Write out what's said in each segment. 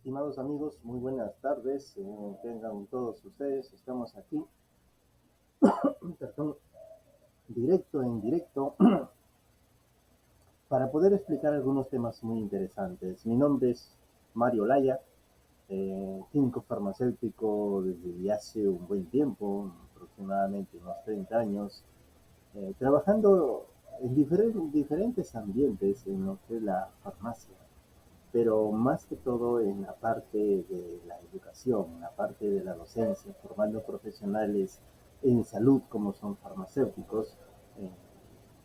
estimados amigos, muy buenas tardes. Tengan todos ustedes, estamos aquí, perdón, directo en directo para poder explicar algunos temas muy interesantes. Mi nombre es Mario Laya, químico farmacéutico desde hace un buen tiempo, aproximadamente unos 30 años, trabajando en diferentes ambientes en lo que es la farmacia, pero más que todo en la parte de la educación, en la parte de la docencia, formando profesionales en salud como son farmacéuticos, eh,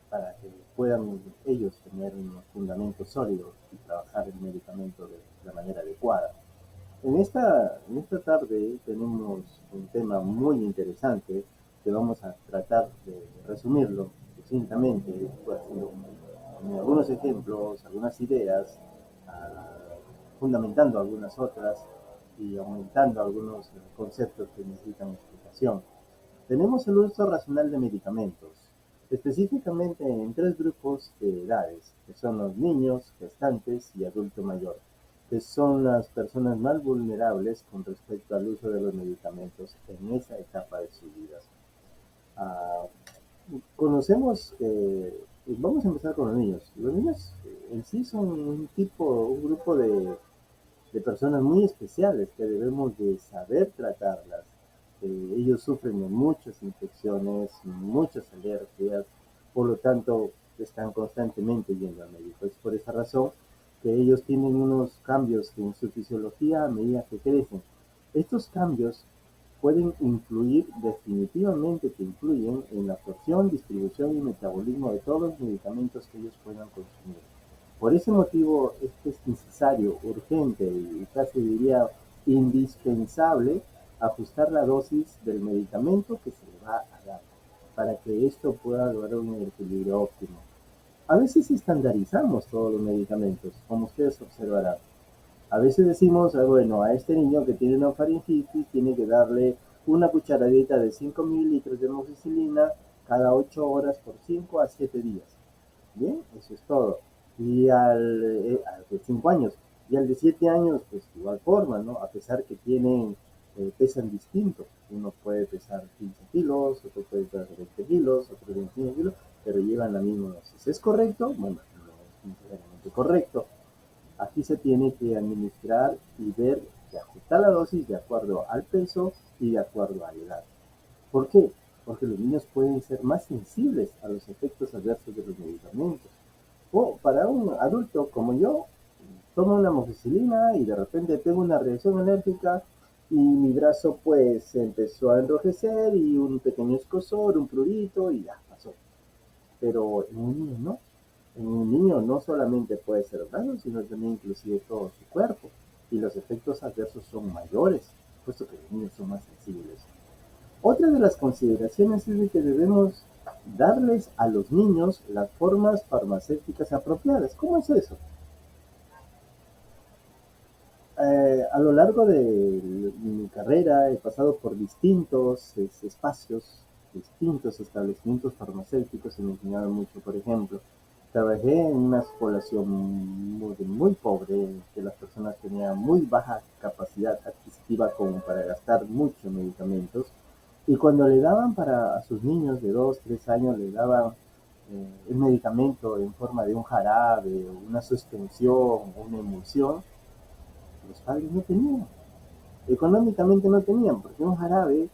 para que puedan ellos tener un fundamento sólido y trabajar el medicamento de la manera adecuada. En esta tarde tenemos un tema muy interesante que vamos a tratar de resumirlo sucintamente, pues, con algunos ejemplos, algunas ideas, ah, fundamentando algunas otras y aumentando algunos conceptos que necesitan explicación. Tenemos el uso racional de medicamentos, específicamente en tres grupos de edades, que son los niños, gestantes y adulto mayor, que son las personas más vulnerables con respecto al uso de los medicamentos en esa etapa de sus vidas. Ah, conocemos, vamos a empezar con los niños. Los niños en sí son un grupo de personas muy especiales que debemos de saber tratarlas. Ellos sufren de muchas infecciones, muchas alergias, por lo tanto están constantemente yendo al médico. Es por esa razón que ellos tienen unos cambios en su fisiología a medida que crecen. Estos cambios pueden influir, definitivamente que influyen en la absorción, distribución y metabolismo de todos los medicamentos que ellos puedan consumir. Por ese motivo es que es necesario, urgente y casi diría indispensable ajustar la dosis del medicamento que se le va a dar para que esto pueda lograr un equilibrio óptimo. A veces estandarizamos todos los medicamentos, como ustedes observarán. A veces decimos, bueno, a este niño que tiene una faringitis tiene que darle una cucharadita de 5 mililitros de amoxicilina cada 8 horas por 5 a 7 días. Bien, eso es todo. Y al de 5 años, y al de 7 años, pues de igual forma, ¿no? A pesar que pesan distinto. Uno puede pesar 15 kilos, otro puede pesar 20 kilos, otro 25 kilos, pero llevan la misma dosis. ¿Es correcto? Bueno, no es necesariamente correcto. Aquí se tiene que administrar y ver que ajustar la dosis de acuerdo al peso y de acuerdo a la edad. ¿Por qué? Porque los niños pueden ser más sensibles a los efectos adversos de los medicamentos. O para un adulto como yo, tomo una amoxicilina y de repente tengo una reacción alérgica y mi brazo pues se empezó a enrojecer y un pequeño escozor, un prurito y ya pasó. Pero en un niño no. En un niño no solamente puede ser brazo, sino también inclusive todo su cuerpo. Y los efectos adversos son mayores, puesto que los niños son más sensibles. Otra de las consideraciones es de que debemos darles a los niños las formas farmacéuticas apropiadas. ¿Cómo es eso? A lo largo de mi carrera he pasado por distintos espacios, distintos establecimientos farmacéuticos y me enseñaron mucho. Por ejemplo, trabajé en una población muy pobre, que las personas tenían muy baja capacidad adquisitiva como para gastar muchos medicamentos. Y cuando le daban a sus niños de 2 3 años, le daban el medicamento en forma de un jarabe, una suspensión, una emulsión, los padres no tenían, económicamente no tenían, porque un jarabe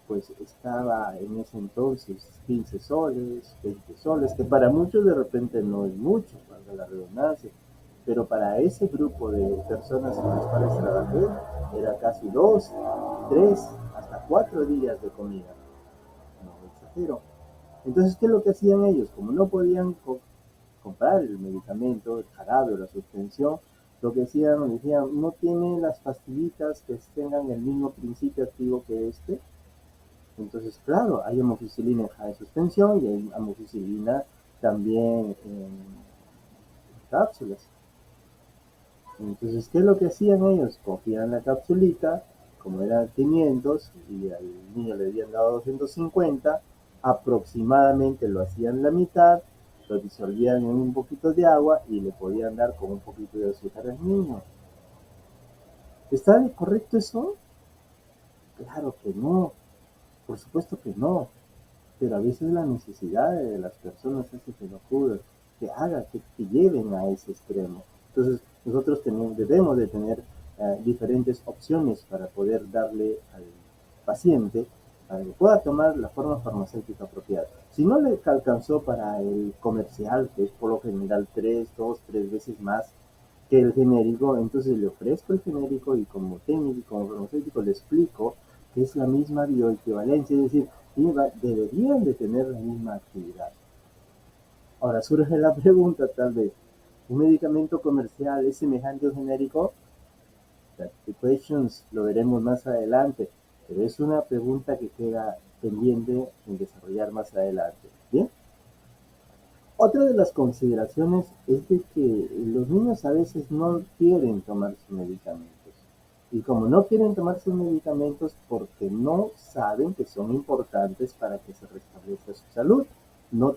pues estaba en ese entonces 15 soles, 20 soles, que para muchos de repente no es mucho, para la redundancia, pero para ese grupo de personas con las cuales trabajé era casi 2, 3, hasta 4 días de comida, no exagero. Entonces, ¿qué es lo que hacían ellos? Como no podían comprar el medicamento, el jarabe o la suspensión, lo que decían, no tiene las pastillitas que tengan el mismo principio activo que este. Entonces, claro, hay amoxicilina en suspensión y hay amoxicilina también en cápsulas. Entonces, ¿qué es lo que hacían ellos? Cogían la capsulita, como eran 500 y al niño le habían dado 250, aproximadamente lo hacían la mitad, lo disolvían en un poquito de agua y le podían dar con un poquito de azúcar al niño. ¿Está correcto eso? Claro que no, por supuesto que no, pero a veces la necesidad de las personas hace que lo ocurra, que haga, que lleven a ese extremo. Entonces, nosotros debemos de tener diferentes opciones para poder darle al paciente para que pueda tomar la forma farmacéutica apropiada. Si no le alcanzó para el comercial, que es por lo general 2, 3 veces más que el genérico, entonces le ofrezco el genérico y como técnico, como farmacéutico, le explico que es la misma bioequivalencia, es decir, deberían de tener la misma actividad. Ahora surge la pregunta tal vez, ¿un medicamento comercial es semejante a un genérico? The questions lo veremos más adelante, pero es una pregunta que queda pendiente en desarrollar más adelante. Bien, otra de las consideraciones es de que los niños a veces no quieren tomar sus medicamentos. Y como no quieren tomar sus medicamentos porque no saben que son importantes para que se restablezca su salud, no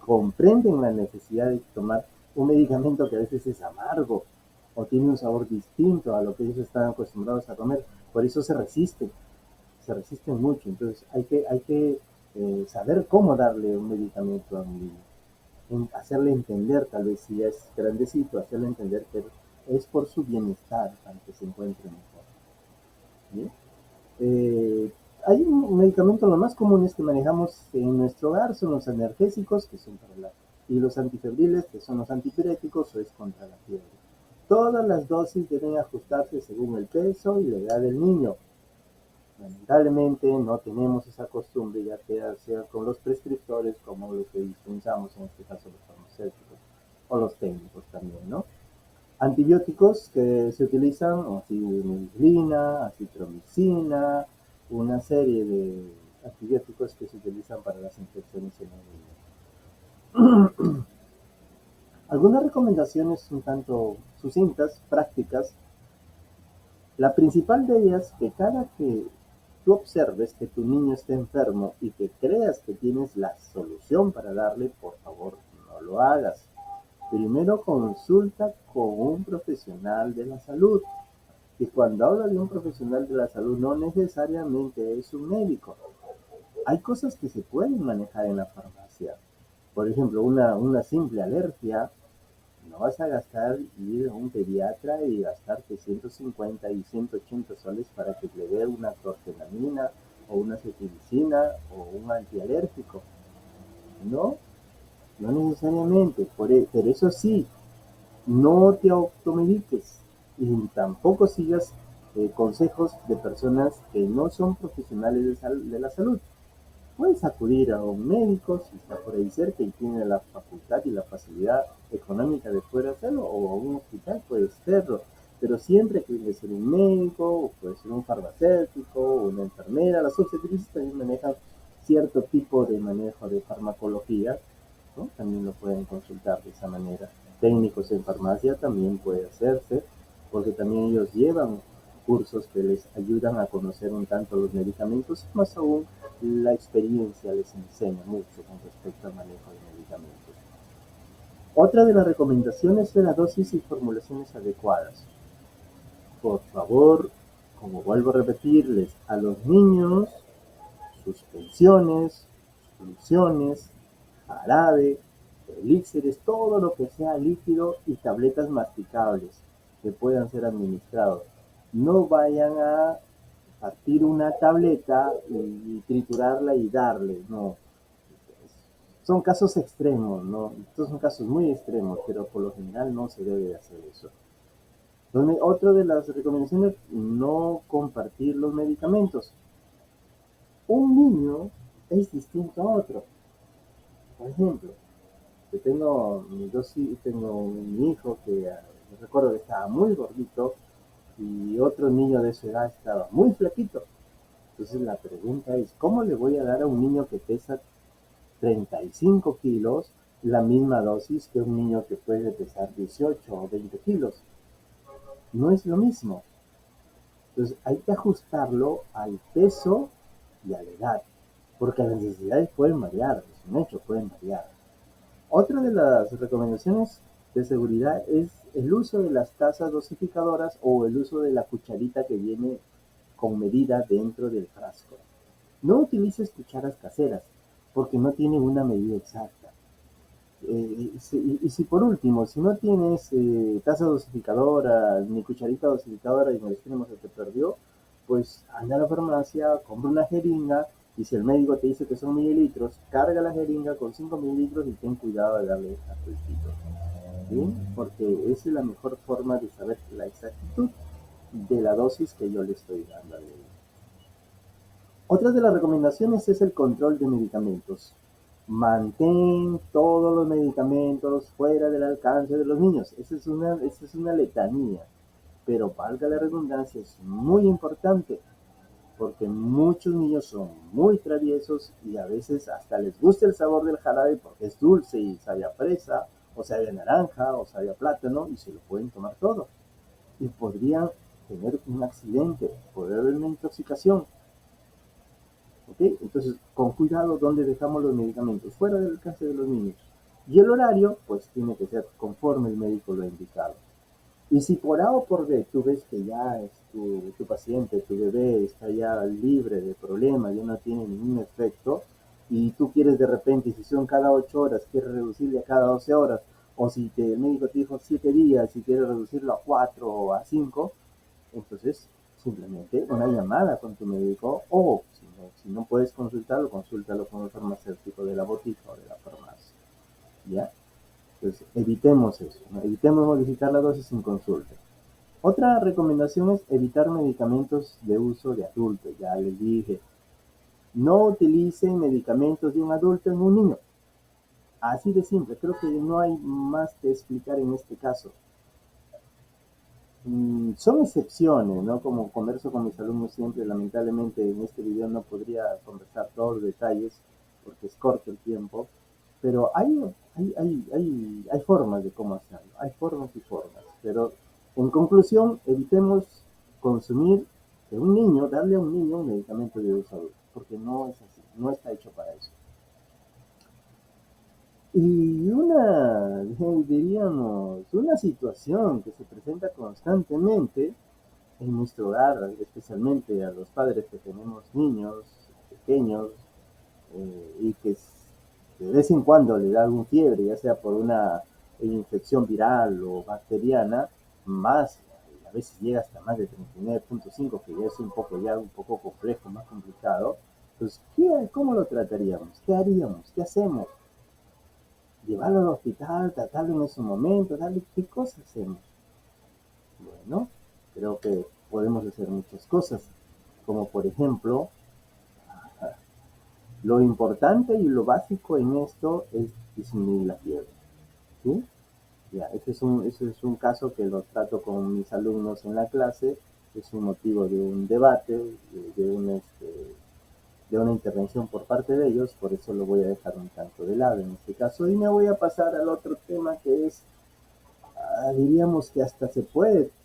comprenden la necesidad de tomar un medicamento que a veces es amargo o tiene un sabor distinto a lo que ellos están acostumbrados a comer. Por eso se resisten mucho. Entonces hay que saber cómo darle un medicamento a un niño, hacerle entender, tal vez si es grandecito, hacerle entender que es por su bienestar para que se encuentre mejor. ¿Bien? Hay un medicamento, lo más comunes que manejamos en nuestro hogar son los analgésicos, que son para y los antifebriles, que son los antipiréticos o es contra la fiebre. Todas las dosis deben ajustarse según el peso y la edad del niño. Lamentablemente no tenemos esa costumbre, ya sea con los prescriptores como los que dispensamos, en este caso los farmacéuticos o los técnicos también, ¿no? Antibióticos que se utilizan, acitromicina, acitromicina, una serie de antibióticos que se utilizan para las infecciones en el niño. Algunas recomendaciones un tanto sucintas, prácticas. La principal de ellas, que cada que tú observes que tu niño esté enfermo y que creas que tienes la solución para darle, por favor, no lo hagas. Primero consulta con un profesional de la salud. Y cuando hablo de un profesional de la salud, no necesariamente es un médico. Hay cosas que se pueden manejar en la farmacia. Por ejemplo, una simple alergia, no vas a gastar ir a un pediatra y gastarte 150 y 180 soles para que le dé una clorfenamina o una cetiricina o un antialérgico. No, no necesariamente. Pero eso sí, no te automediques y tampoco sigas consejos de personas que no son profesionales de la salud. Puedes acudir a un médico si está por ahí cerca y tiene la facultad y la facilidad económica de poder hacerlo, o a un hospital puede hacerlo, pero siempre puede ser un médico, o puede ser un farmacéutico, o una enfermera. Las obstetrizas también manejan cierto tipo de manejo de farmacología, ¿no? También lo pueden consultar de esa manera. Técnicos en farmacia también puede hacerse, porque también ellos llevan cursos que les ayudan a conocer un tanto los medicamentos, más aún la experiencia les enseña mucho con respecto al manejo de medicamentos. Otra de las recomendaciones es la dosis y formulaciones adecuadas. Por favor, como vuelvo a repetirles, a los niños, suspensiones, soluciones, jarabe, elixires, todo lo que sea líquido y tabletas masticables que puedan ser administrados. No vayan a partir una tableta y triturarla y darle, no. Son casos extremos, ¿no? Estos son casos muy extremos, pero por lo general no se debe hacer eso. Otra de las recomendaciones, no compartir los medicamentos. Un niño es distinto a otro. Por ejemplo, tengo un hijo que recuerdo que estaba muy gordito y otro niño de su edad estaba muy flaquito. Entonces la pregunta es, ¿cómo le voy a dar a un niño que pesa 35 kilos la misma dosis que un niño que puede pesar 18 o 20 kilos? No es lo mismo. Entonces hay que ajustarlo al peso y a la edad, porque las necesidades pueden variar, es un hecho, pueden variar. Otra de las recomendaciones de seguridad es el uso de las tazas dosificadoras o el uso de la cucharita que viene con medida dentro del frasco. No utilices cucharas caseras porque no tienen una medida exacta. Y si por último, si no tienes taza dosificadora ni cucharita dosificadora y en el extremo se te perdió, pues anda a la farmacia, compra una jeringa y si el médico te dice que son mililitros, carga la jeringa con 5 mililitros y ten cuidado de darle a tu hijito, ¿sí? Porque esa es la mejor forma de saber la exactitud de la dosis que yo le estoy dando al niño. Otra de las recomendaciones es el control de medicamentos. Mantén todos los medicamentos fuera del alcance de los niños. Esa es una letanía, pero valga la redundancia, es muy importante porque muchos niños son muy traviesos y a veces hasta les gusta el sabor del jarabe porque es dulce y sabe a fresa, o sabe a naranja, o sabe a plátano y se lo pueden tomar todo. Y podrían tener un accidente, poder haber una intoxicación. ¿Ok? Entonces, con cuidado dónde dejamos los medicamentos, fuera del alcance de los niños. Y el horario, pues tiene que ser conforme el médico lo ha indicado. Y si por A o por B tú ves que ya es tu paciente, tu bebé está ya libre de problemas, ya no tiene ningún efecto, y tú quieres de repente, si son cada 8 horas, quieres reducirle a cada 12 horas, o si el médico te dijo 7 días y quieres reducirlo a 4 o a 5, entonces simplemente una llamada con tu médico o si no puedes consultarlo, consúltalo con el farmacéutico de la botica o de la farmacia. ¿Ya? Entonces evitemos eso, ¿no? Evitemos modificar la dosis sin consulta. Otra recomendación es evitar medicamentos de uso de adultos. Ya les dije, no utilicen medicamentos de un adulto en un niño. Así de simple, creo que no hay más que explicar en este caso. Son excepciones, ¿no? Como converso con mis alumnos siempre, lamentablemente en este video no podría conversar todos los detalles porque es corto el tiempo, pero hay formas de cómo hacerlo, hay formas y formas, pero en conclusión, evitemos consumir de un niño, darle a un niño un medicamento de uso adulto, porque no es así, no está hecho para eso. Y diríamos, una situación que se presenta constantemente en nuestro hogar, especialmente a los padres que tenemos niños pequeños y que de vez en cuando le da algún fiebre, ya sea por una infección viral o bacteriana, más, a veces llega hasta más de 39.5, que ya es un poco complejo, más complicado. Pues, ¿cómo lo trataríamos? ¿Qué haríamos? ¿Qué hacemos? ¿Llevarlo al hospital, tratarlo en ese momento, darle qué cosas hacemos? Bueno, creo que podemos hacer muchas cosas, como por ejemplo, lo importante y lo básico en esto es disminuir la fiebre, ¿sí? Ya, ese es un caso que lo trato con mis alumnos en la clase, es un motivo de un debate, de una intervención por parte de ellos, por eso lo voy a dejar un tanto de lado en este caso y me voy a pasar al otro tema que es, diríamos que hasta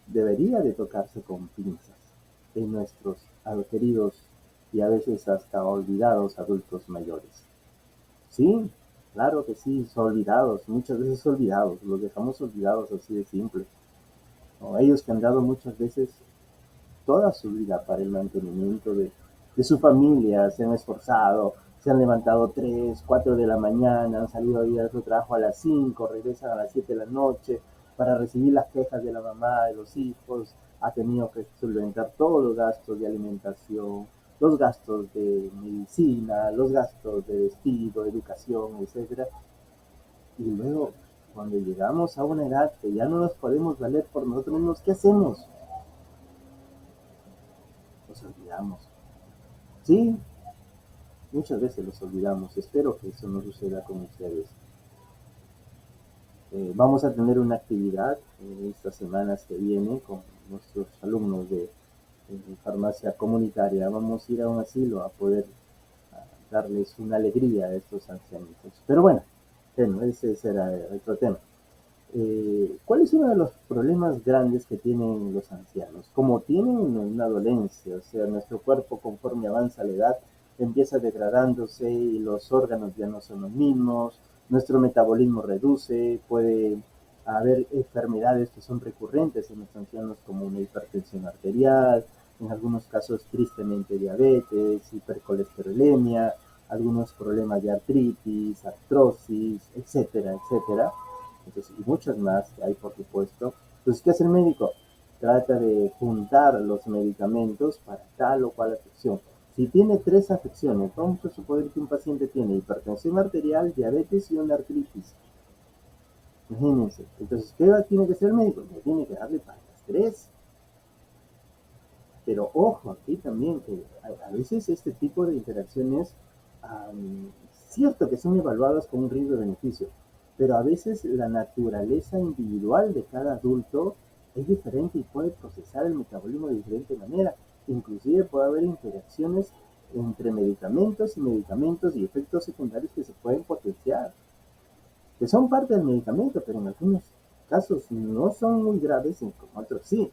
debería de tocarse con pinzas en nuestros queridos y a veces hasta olvidados adultos mayores. Sí, claro que sí, son olvidados, muchas veces olvidados, los dejamos olvidados así de simple. ¿No? Ellos que han dado muchas veces toda su vida para el mantenimiento de su familia, se han esforzado, se han levantado 3, 4 de la mañana, han salido a ir a su trabajo a las 5, regresan a las 7 de la noche para recibir las quejas de la mamá, de los hijos, ha tenido que solventar todos los gastos de alimentación, los gastos de medicina, los gastos de vestido, educación, etcétera. Y luego, cuando llegamos a una edad que ya no nos podemos valer por nosotros mismos, ¿qué hacemos? Nos olvidamos. Sí, muchas veces los olvidamos. Espero que eso no suceda con ustedes. Vamos a tener una actividad en estas semanas que vienen con nuestros alumnos de farmacia comunitaria. Vamos a ir a un asilo a poder darles una alegría a estos ancianitos. Pero bueno, ese será otro tema. ¿Cuál es uno de los problemas grandes que tienen los ancianos? Como tienen una dolencia, o sea, nuestro cuerpo conforme avanza la edad empieza degradándose y los órganos ya no son los mismos, nuestro metabolismo reduce, puede haber enfermedades que son recurrentes en los ancianos como una hipertensión arterial, en algunos casos tristemente diabetes, hipercolesterolemia, algunos problemas de artritis, artrosis, etcétera, etcétera. Entonces, y muchos más que hay, por supuesto. Entonces, ¿qué hace el médico? Trata de juntar los medicamentos para tal o cual afección. Si tiene tres afecciones, vamos a suponer que un paciente tiene hipertensión arterial, diabetes y una artritis. Imagínense. Entonces, ¿qué tiene que hacer el médico? Le tiene que darle para las tres. Pero ojo, aquí también que a veces este tipo de interacciones, cierto que son evaluadas con un riesgo-beneficio, pero a veces la naturaleza individual de cada adulto es diferente y puede procesar el metabolismo de diferente manera. Inclusive puede haber interacciones entre medicamentos y efectos secundarios que se pueden potenciar, que son parte del medicamento, pero en algunos casos no son muy graves, en como otros sí.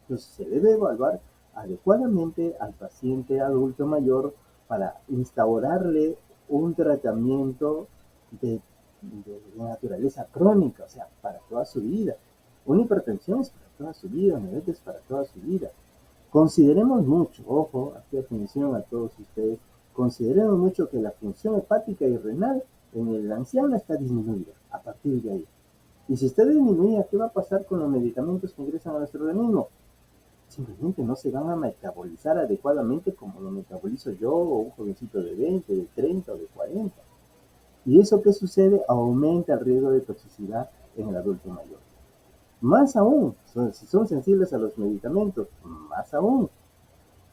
Entonces se debe evaluar adecuadamente al paciente adulto mayor para instaurarle un tratamiento de naturaleza crónica, o sea, para toda su vida. Una hipertensión es para toda su vida, una diabetes para toda su vida. Consideremos mucho, ojo, aquí atención a todos ustedes, consideremos mucho que la función hepática y renal en el anciano está disminuida a partir de ahí. Y si está disminuida, ¿qué va a pasar con los medicamentos que ingresan a nuestro organismo? Simplemente no se van a metabolizar adecuadamente como lo metabolizo yo o un jovencito de 20, de 30 o de 40. ¿Y eso qué sucede? Aumenta el riesgo de toxicidad en el adulto mayor. Más aún, si son sensibles a los medicamentos, más aún.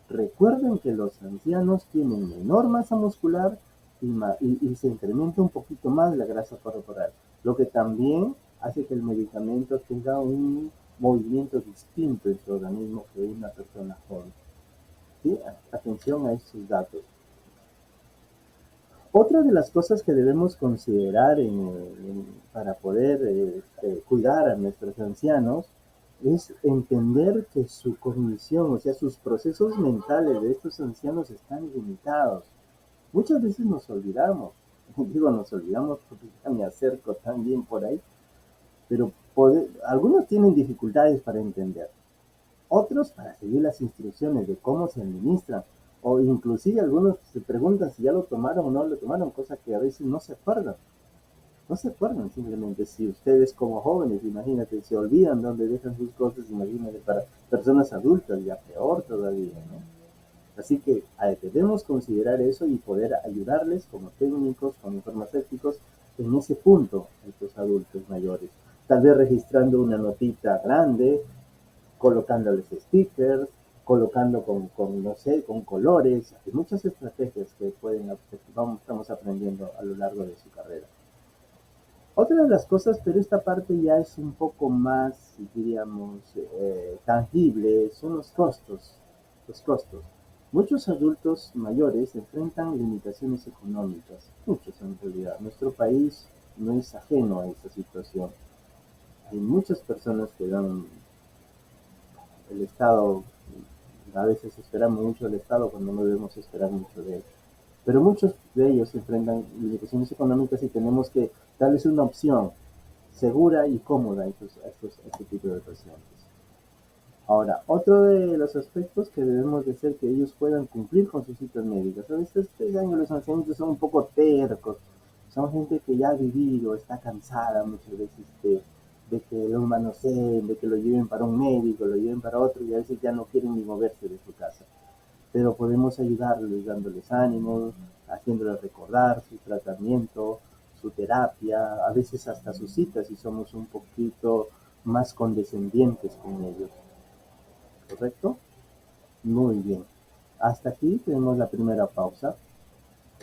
Recuerden que los ancianos tienen menor masa muscular y se incrementa un poquito más la grasa corporal, lo que también hace que el medicamento tenga un movimiento distinto en su organismo que una persona joven. ¿Sí? Atención a estos datos. Otra de las cosas que debemos considerar para poder cuidar a nuestros ancianos es entender que su cognición, o sea, sus procesos mentales de estos ancianos están limitados. Muchas veces nos olvidamos, digo nos olvidamos porque ya me acerco tan bien por ahí, pero algunos tienen dificultades para entender, otros para seguir las instrucciones de cómo se administran, o inclusive algunos se preguntan si ya lo tomaron o no lo tomaron, cosa que a veces no se acuerdan simplemente. Si ustedes como jóvenes, imagínate, se olvidan dónde dejan sus cosas, imagínate para personas adultas, ya peor todavía, ¿no? Así que debemos considerar eso y poder ayudarles como técnicos, como farmacéuticos, en ese punto a estos adultos mayores. Tal vez registrando una notita grande, colocándoles stickers, colocando no sé, con colores. Hay muchas estrategias que estamos aprendiendo a lo largo de su carrera. Otra de las cosas, pero esta parte ya es un poco más, diríamos, tangible, son los costos. Los costos. Muchos adultos mayores enfrentan limitaciones económicas, muchos en realidad. Nuestro país no es ajeno a esta situación. Hay muchas personas que dan el Estado, a veces esperamos mucho del Estado cuando no debemos esperar mucho de él. Pero muchos de ellos enfrentan limitaciones económicas y tenemos que darles una opción segura y cómoda a este tipo de pacientes. Ahora, otro de los aspectos que debemos de hacer que ellos puedan cumplir con sus citas médicas. A veces los ancianitos son un poco tercos, son gente que ya ha vivido, está cansada muchas veces de que lo manoseen, de que lo lleven para un médico, lo lleven para otro y a veces ya no quieren ni moverse de su casa. Pero podemos ayudarles dándoles ánimos, haciéndoles recordar su tratamiento, su terapia, a veces hasta sus citas si somos un poquito más condescendientes con ellos. ¿Correcto? Muy bien. Hasta aquí tenemos la primera pausa.